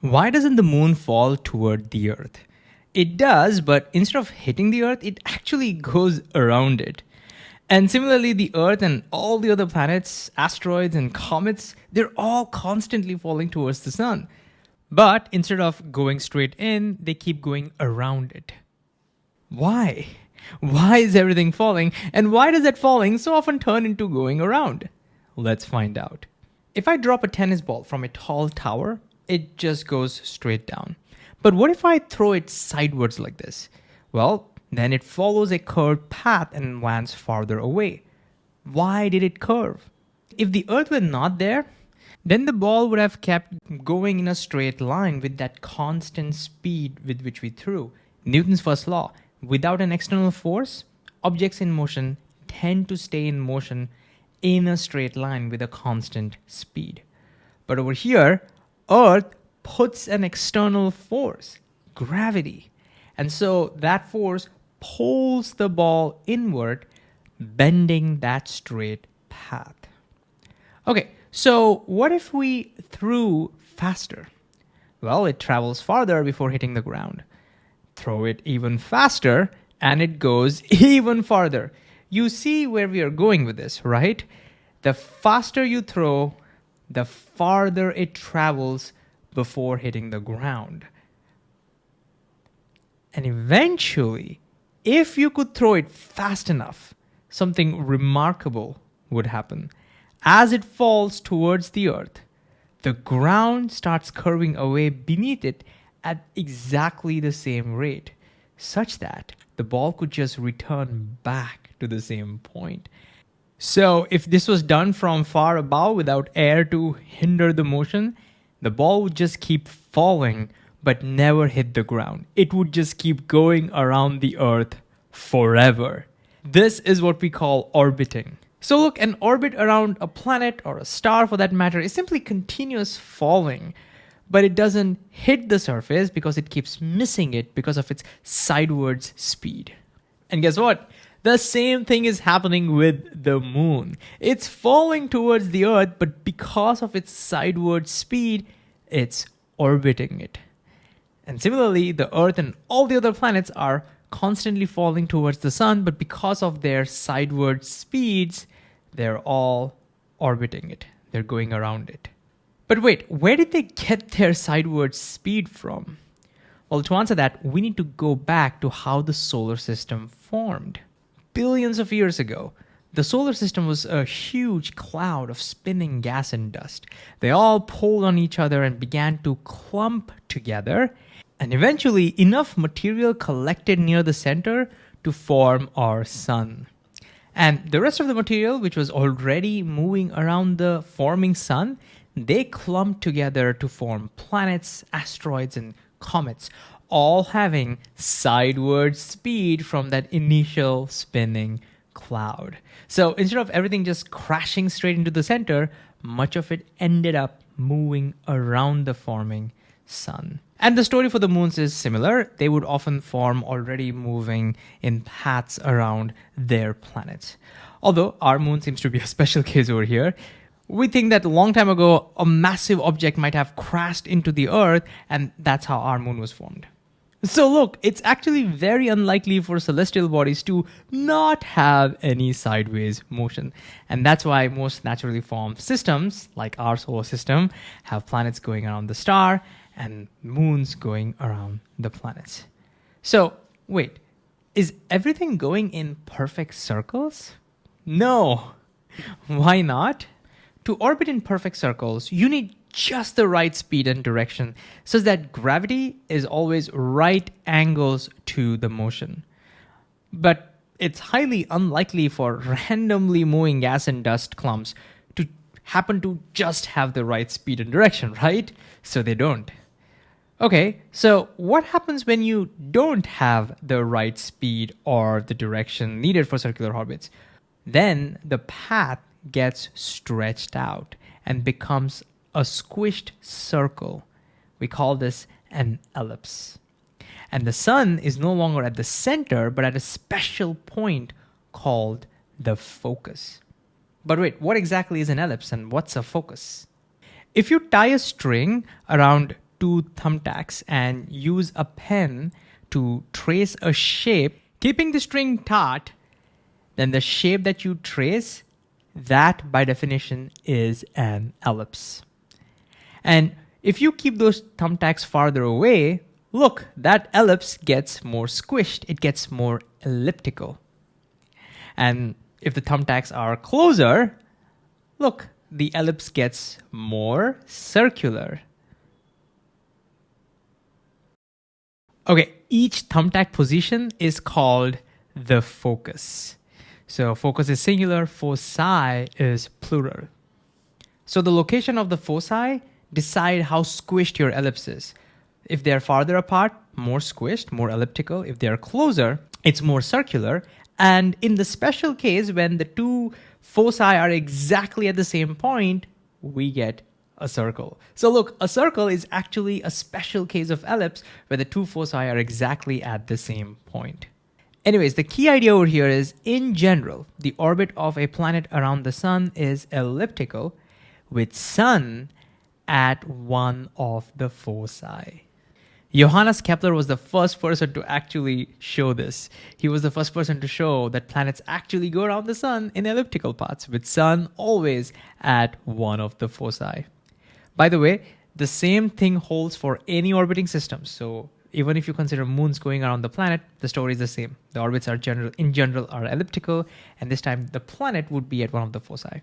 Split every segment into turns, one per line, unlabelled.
Why doesn't the moon fall toward the Earth? It does, but instead of hitting the Earth, it actually goes around it. And similarly, the Earth and all the other planets, asteroids, and comets, they're all constantly falling towards the sun. But instead of going straight in, they keep going around it. Why? Why is everything falling? And why does that falling so often turn into going around? Let's find out. If I drop a tennis ball from a tall tower, it just goes straight down. But what if I throw it sideways like this? Well, then it follows a curved path and lands farther away. Why did it curve? If the Earth were not there, then the ball would have kept going in a straight line with that constant speed with which we threw. Newton's first law: without an external force, objects in motion tend to stay in motion in a straight line with a constant speed. But over here, Earth puts an external force, gravity. And so that force pulls the ball inward, bending that straight path. Okay, so what if we threw faster? Well, it travels farther before hitting the ground. Throw it even faster, and it goes even farther. You see where we are going with this, right? The faster you throw, the farther it travels before hitting the ground. And eventually, if you could throw it fast enough, something remarkable would happen. As it falls towards the Earth, the ground starts curving away beneath it at exactly the same rate, such that the ball could just return back to the same point. So if this was done from far above without air to hinder the motion, the ball would just keep falling but never hit the ground. It would just keep going around the Earth forever. This is what we call orbiting. So look, an orbit around a planet or a star for that matter is simply continuous falling, but it doesn't hit the surface because it keeps missing it because of its sidewards speed. And guess what? The same thing is happening with the moon. It's falling towards the Earth, but because of its sideward speed, it's orbiting it. And similarly, the Earth and all the other planets are constantly falling towards the sun, but because of their sideward speeds, they're all orbiting it. They're going around it. But wait, where did they get their sideward speed from? Well, to answer that, we need to go back to how the solar system formed. Billions of years ago, the solar system was a huge cloud of spinning gas and dust. They all pulled on each other and began to clump together, and eventually enough material collected near the center to form our sun. And the rest of the material, which was already moving around the forming sun, they clumped together to form planets, asteroids, and comets, all having sideward speed from that initial spinning cloud. So instead of everything just crashing straight into the center, much of it ended up moving around the forming sun. And the story for the moons is similar. They would often form already moving in paths around their planets. Although our moon seems to be a special case over here. We think that a long time ago, a massive object might have crashed into the Earth, and that's how our moon was formed. So look, it's actually very unlikely for celestial bodies to not have any sideways motion. And that's why most naturally formed systems, like our solar system, have planets going around the star and moons going around the planets. So wait, is everything going in perfect circles? No. Why not? To orbit in perfect circles, you need just the right speed and direction so that gravity is always right angles to the motion. But it's highly unlikely for randomly moving gas and dust clumps to happen to just have the right speed and direction, right? So they don't. Okay, so what happens when you don't have the right speed or the direction needed for circular orbits? Then the path gets stretched out and becomes a squished circle. We call this an ellipse. And the sun is no longer at the center, but at a special point called the focus. But wait, what exactly is an ellipse and what's a focus? If you tie a string around two thumbtacks and use a pen to trace a shape, keeping the string taut, then the shape that you trace, that by definition is an ellipse. And if you keep those thumbtacks farther away, look, that ellipse gets more squished. It gets more elliptical. And if the thumbtacks are closer, look, the ellipse gets more circular. Okay, each thumbtack position is called the focus. So focus is singular, foci is plural. So the location of the foci decide how squished your ellipse is. If they're farther apart, more squished, more elliptical. If they're closer, it's more circular. And in the special case, when the two foci are exactly at the same point, we get a circle. So look, a circle is actually a special case of ellipse where the two foci are exactly at the same point. Anyways, the key idea over here is, in general, the orbit of a planet around the sun is elliptical, with sun at one of the foci. Johannes Kepler was the first person to actually show this. He was the first person to show that planets actually go around the sun in elliptical paths, with sun always at one of the foci. By the way, the same thing holds for any orbiting system. So even if you consider moons going around the planet, the story is the same. The orbits are in general are elliptical, and this time the planet would be at one of the foci.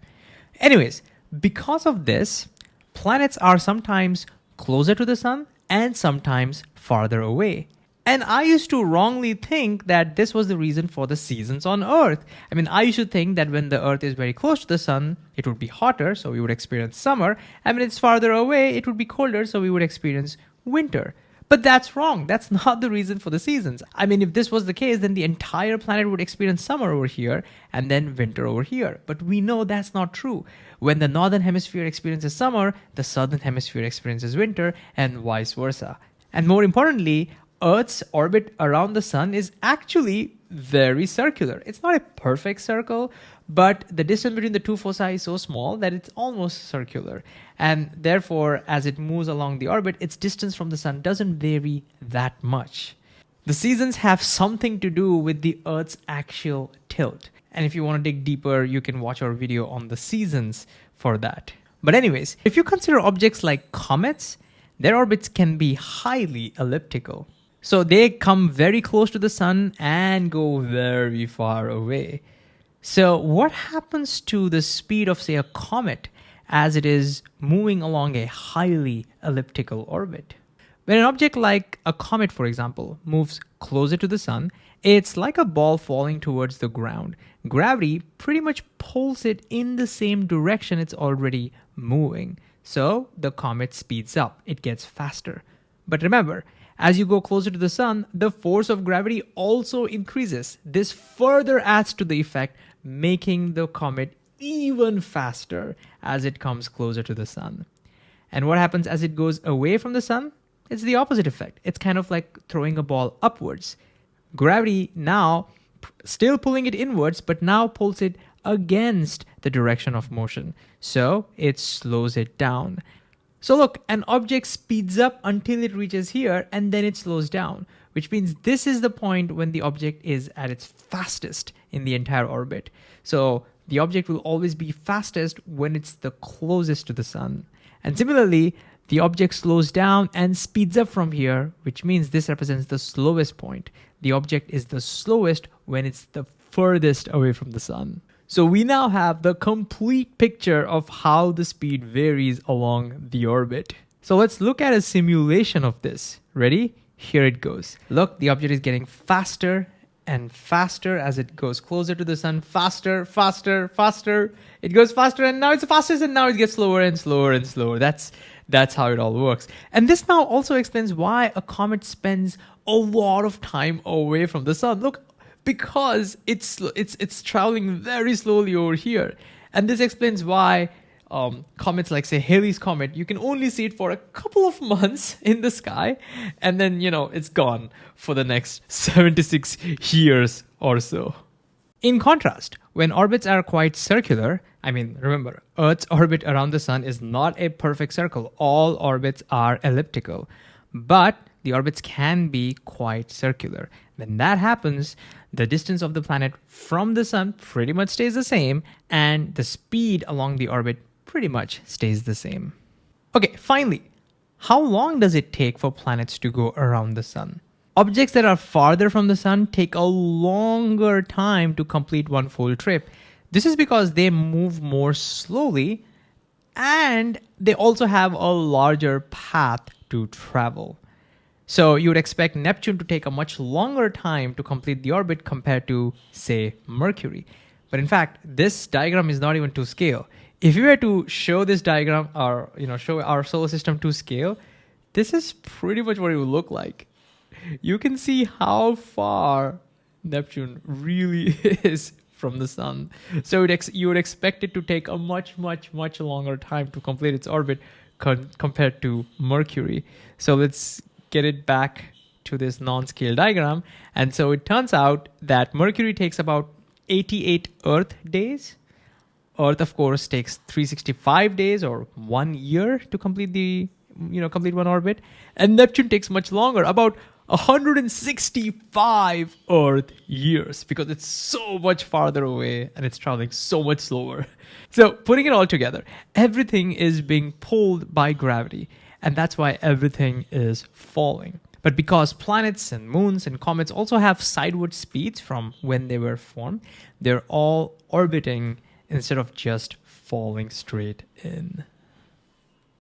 Anyways, because of this, planets are sometimes closer to the sun and sometimes farther away. And I used to wrongly think that this was the reason for the seasons on Earth. I mean, I used to think that when the Earth is very close to the sun, it would be hotter, so we would experience summer. And when it's farther away, it would be colder, so we would experience winter. But that's wrong. That's not the reason for the seasons. I mean, if this was the case, then the entire planet would experience summer over here and then winter over here. But we know that's not true. When the northern hemisphere experiences summer, the southern hemisphere experiences winter, and vice versa. And more importantly, Earth's orbit around the sun is actually very circular. It's not a perfect circle, but the distance between the two foci is so small that it's almost circular. And therefore, as it moves along the orbit, its distance from the sun doesn't vary that much. The seasons have something to do with the Earth's axial tilt. And if you want to dig deeper, you can watch our video on the seasons for that. But anyways, if you consider objects like comets, their orbits can be highly elliptical. So they come very close to the sun and go very far away. So what happens to the speed of, say, a comet as it is moving along a highly elliptical orbit? When an object like a comet, for example, moves closer to the sun, it's like a ball falling towards the ground. Gravity pretty much pulls it in the same direction it's already moving. So the comet speeds up, it gets faster. But remember, as you go closer to the sun, the force of gravity also increases. This further adds to the effect, making the comet even faster as it comes closer to the sun. And what happens as it goes away from the sun? It's the opposite effect. It's kind of like throwing a ball upwards. Gravity now still pulling it inwards, but now pulls it against the direction of motion. So it slows it down. So look, an object speeds up until it reaches here and then it slows down, which means this is the point when the object is at its fastest in the entire orbit. So the object will always be fastest when it's the closest to the sun. And similarly, the object slows down and speeds up from here, which means this represents the slowest point. The object is the slowest when it's the furthest away from the sun. So we now have the complete picture of how the speed varies along the orbit. So let's look at a simulation of this. Ready? Here it goes. Look, the object is getting faster and faster as it goes closer to the sun. Faster, faster, faster. It goes faster and now it's the fastest and now it gets slower and slower and slower. That's how it all works. And this now also explains why a comet spends a lot of time away from the sun. Look, because it's traveling very slowly over here. And this explains why comets like, say, Halley's Comet, you can only see it for a couple of months in the sky, and then, it's gone for the next 76 years or so. In contrast, when orbits are quite circular, I mean, remember, Earth's orbit around the sun is not a perfect circle. All orbits are elliptical, but the orbits can be quite circular. When that happens, the distance of the planet from the sun pretty much stays the same, and the speed along the orbit pretty much stays the same. Okay, finally, how long does it take for planets to go around the sun? Objects that are farther from the sun take a longer time to complete one full trip. This is because they move more slowly and they also have a larger path to travel. So you would expect Neptune to take a much longer time to complete the orbit compared to, say, Mercury. But in fact, this diagram is not even to scale. If you were to show this diagram or show our solar system to scale, this is pretty much what it would look like. You can see how far Neptune really is from the sun. So you would expect it to take a much, much, much longer time to complete its orbit compared to Mercury. So let's get it back to this non-scale diagram. And so it turns out that Mercury takes about 88 Earth days. Earth, of course, takes 365 days or 1 year to complete complete one orbit. And Neptune takes much longer, about 165 Earth years, because it's so much farther away and it's traveling so much slower. So putting it all together, everything is being pulled by gravity, and that's why everything is falling. But because planets and moons and comets also have sideward speeds from when they were formed, they're all orbiting instead of just falling straight in.